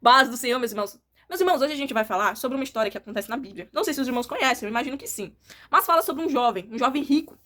Base do Senhor, meus irmãos. Meus irmãos, hoje a gente vai falar sobre uma história que acontece na Bíblia. Não sei se os irmãos conhecem, eu imagino que sim. Mas fala sobre um jovem rico.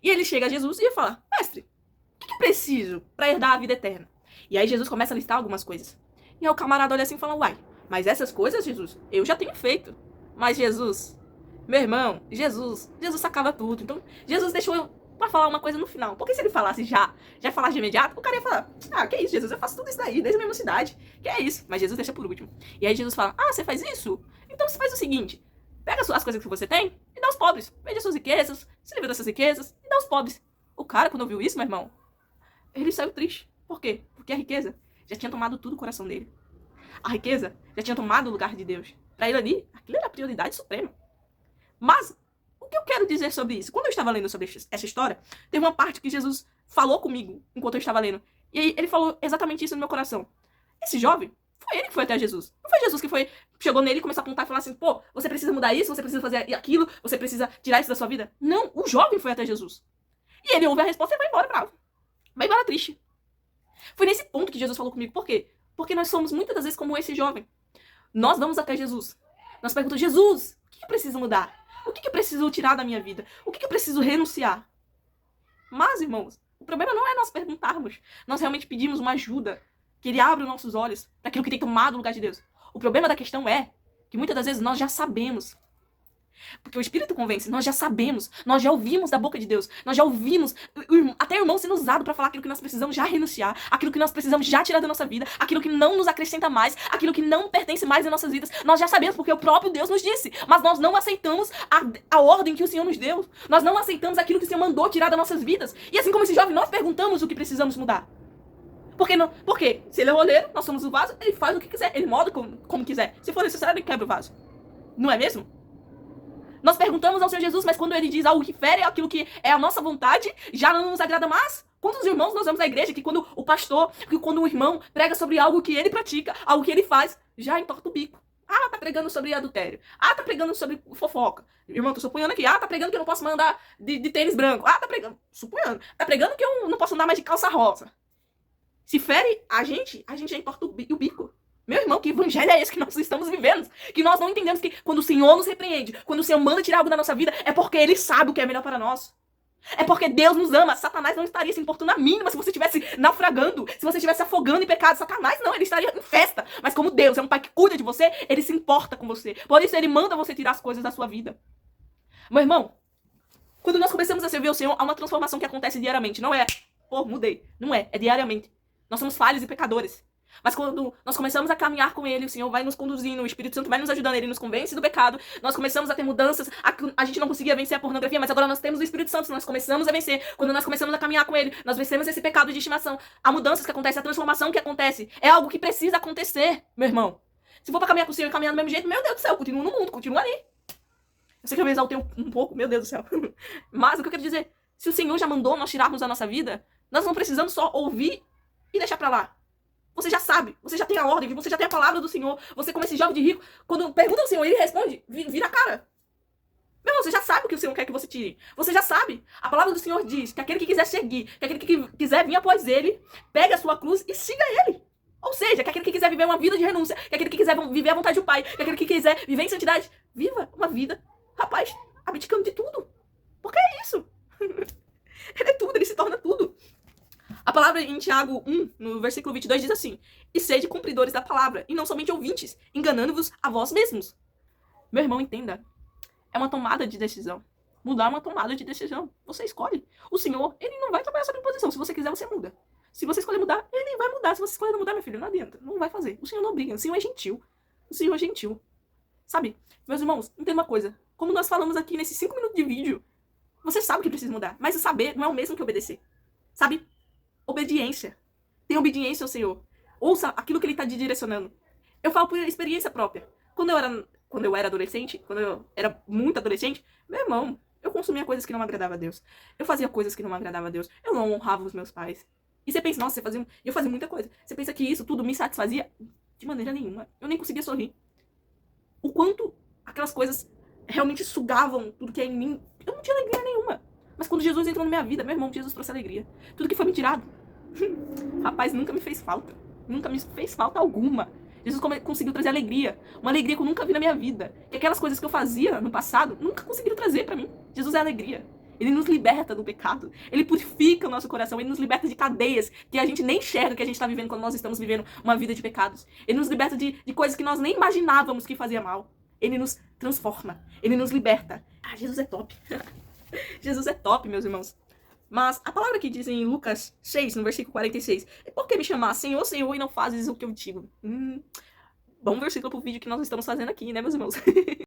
E ele chega a Jesus e fala: Mestre, o que eu preciso para herdar a vida eterna? E aí Jesus começa a listar algumas coisas. E aí o camarada olha assim e fala: Uai, mas essas coisas, Jesus, eu já tenho feito. Mas Jesus, meu irmão, Jesus sacava tudo. Então Jesus deixou pra falar uma coisa no final. Porque se ele falasse já falasse de imediato, o cara ia falar: Ah, que isso, Jesus, eu faço tudo isso daí, desde a mesma cidade. Que é isso? Mas Jesus deixa por último. E aí Jesus fala: Ah, você faz isso? Então você faz o seguinte: pega as coisas que você tem e dá aos pobres. Vende as suas riquezas, se livra dessas riquezas e dá aos pobres. O cara, quando ouviu isso, meu irmão, ele saiu triste. Por quê? Porque a riqueza já tinha tomado tudo o coração dele. A riqueza já tinha tomado o lugar de Deus. Pra ele ali, aquilo era a prioridade suprema. Mas o que eu quero dizer sobre isso? Quando eu estava lendo sobre essa história, teve uma parte que Jesus falou comigo enquanto eu estava lendo. E aí ele falou exatamente isso no meu coração. Esse jovem, foi ele que foi até Jesus. Não foi Jesus que chegou nele e começou a apontar e falar assim: pô, você precisa mudar isso, você precisa fazer aquilo, você precisa tirar isso da sua vida. Não, o jovem foi até Jesus. E ele ouve a resposta e vai embora bravo. Vai embora triste. Foi nesse ponto que Jesus falou comigo. Por quê? Porque nós somos muitas das vezes como esse jovem. Nós vamos até Jesus. Nós perguntamos: Jesus, o que eu preciso mudar? O que eu preciso tirar da minha vida? O que eu preciso renunciar? Mas, irmãos, o problema não é nós perguntarmos. Nós realmente pedimos uma ajuda. Que ele abra os nossos olhos para aquilo que tem tomado o lugar de Deus. O problema da questão é que muitas das vezes nós já sabemos. Porque o Espírito convence, nós já sabemos, nós já ouvimos da boca de Deus, nós já ouvimos até o irmão sendo usado para falar aquilo que nós precisamos já renunciar, aquilo que nós precisamos já tirar da nossa vida, aquilo que não nos acrescenta mais, aquilo que não pertence mais às nossas vidas. Nós já sabemos porque o próprio Deus nos disse, mas nós não aceitamos a ordem que o Senhor nos deu, nós não aceitamos aquilo que o Senhor mandou tirar das nossas vidas. E assim como esse jovem, nós perguntamos o que precisamos mudar. Porque se ele é o oleiro, nós somos o vaso, ele faz o que quiser, ele molda como quiser. Se for necessário, ele quebra o vaso. Não é mesmo? Nós perguntamos ao Senhor Jesus, mas quando ele diz algo que fere aquilo que é a nossa vontade, já não nos agrada mais. Quantos irmãos nós vemos na igreja que quando o pastor, que quando o irmão prega sobre algo que ele pratica, algo que ele faz, já entorta o bico. Ah, tá pregando sobre adultério. Ah, tá pregando sobre fofoca. Irmão, tô suponhando aqui. Ah, tá pregando que eu não posso mandar de tênis branco. Ah, tá pregando. Suponhando. Tá pregando que eu não posso andar mais de calça rosa. Se fere a gente já entorta o bico. Meu irmão, que evangelho é esse que nós estamos vivendo? Que nós não entendemos que quando o Senhor nos repreende, quando o Senhor manda tirar algo da nossa vida, é porque Ele sabe o que é melhor para nós. É porque Deus nos ama. Satanás não estaria se importando na mínima se você estivesse naufragando, se você estivesse afogando em pecado. Satanás não, ele estaria em festa. Mas como Deus é um pai que cuida de você, ele se importa com você. Por isso ele manda você tirar as coisas da sua vida. Meu irmão, quando nós começamos a servir o Senhor, há uma transformação que acontece diariamente. Não é, pô, mudei. Não é, é diariamente. Nós somos falhos e pecadores. Mas quando nós começamos a caminhar com Ele, o Senhor vai nos conduzindo, o Espírito Santo vai nos ajudando, Ele nos convence do pecado, nós começamos a ter mudanças, a gente não conseguia vencer a pornografia, mas agora nós temos o Espírito Santo, nós começamos a vencer, quando nós começamos a caminhar com Ele, nós vencemos esse pecado de estimação, há mudanças que acontecem, a transformação que acontece, é algo que precisa acontecer, meu irmão. Se for pra caminhar com o Senhor e caminhar do mesmo jeito, meu Deus do céu, continua no mundo, continua ali. Eu sei que eu me exaltei um pouco, meu Deus do céu. Mas o que eu quero dizer, se o Senhor já mandou nós tirarmos da nossa vida, nós não precisamos só ouvir e deixar pra lá. Você já sabe, você já tem a ordem, você já tem a palavra do Senhor. Você, como esse jovem de rico, quando pergunta ao Senhor, ele responde, vira a cara. Meu irmão, você já sabe o que o Senhor quer que você tire. Você já sabe. A palavra do Senhor diz que aquele que quiser seguir, que aquele que quiser vir após ele, pegue a sua cruz e siga ele. Ou seja, que aquele que quiser viver uma vida de renúncia, que aquele que quiser viver a vontade do Pai, que aquele que quiser viver em santidade, viva uma vida, rapaz, abdicando de tudo. Porque é isso. Ele é tudo, ele se torna tudo. A palavra em Tiago 1, no versículo 22, diz assim: E sede cumpridores da palavra, e não somente ouvintes, enganando-vos a vós mesmos. Meu irmão, entenda. É uma tomada de decisão. Mudar é uma tomada de decisão. Você escolhe. O Senhor, ele não vai trabalhar sob imposição. Se você quiser, você muda. Se você escolher mudar, ele vai mudar. Se você escolher não mudar, meu filho, não adianta. Não vai fazer. O Senhor não obriga. O Senhor é gentil. O Senhor é gentil. Sabe? Meus irmãos, entenda uma coisa. Como nós falamos aqui nesses 5 minutos de vídeo, você sabe que precisa mudar. Mas o saber não é o mesmo que obedecer. Sabe? Obediência. Tenha obediência ao Senhor. Ouça aquilo que Ele está te direcionando. Eu falo por experiência própria. Quando eu era adolescente, quando eu era muito adolescente, meu irmão, eu consumia coisas que não agradavam a Deus. Eu fazia coisas que não agradavam a Deus. Eu não honrava os meus pais. E você pensa, nossa, eu fazia muita coisa. Você pensa que isso tudo me satisfazia? De maneira nenhuma. Eu nem conseguia sorrir. O quanto aquelas coisas realmente sugavam tudo que é em mim. Eu não tinha alegria nenhuma. Mas quando Jesus entrou na minha vida, meu irmão, Jesus trouxe alegria. Tudo que foi me tirado, rapaz, nunca me fez falta. Nunca me fez falta alguma. Jesus conseguiu trazer alegria, uma alegria que eu nunca vi na minha vida. Que aquelas coisas que eu fazia no passado, nunca conseguiram trazer pra mim. Jesus é alegria. Ele nos liberta do pecado. Ele purifica o nosso coração. Ele nos liberta de cadeias que a gente nem enxerga que a gente está vivendo quando nós estamos vivendo uma vida de pecados. Ele nos liberta de coisas que nós nem imaginávamos que fazia mal. Ele nos transforma. Ele nos liberta. Ah, Jesus é top. Jesus é top, meus irmãos. Mas a palavra que diz em Lucas 6, no versículo 46, é por que me chamar Senhor, Senhor, e não fazes o que eu digo? Bom versículo pro vídeo que nós estamos fazendo aqui, né, meus irmãos?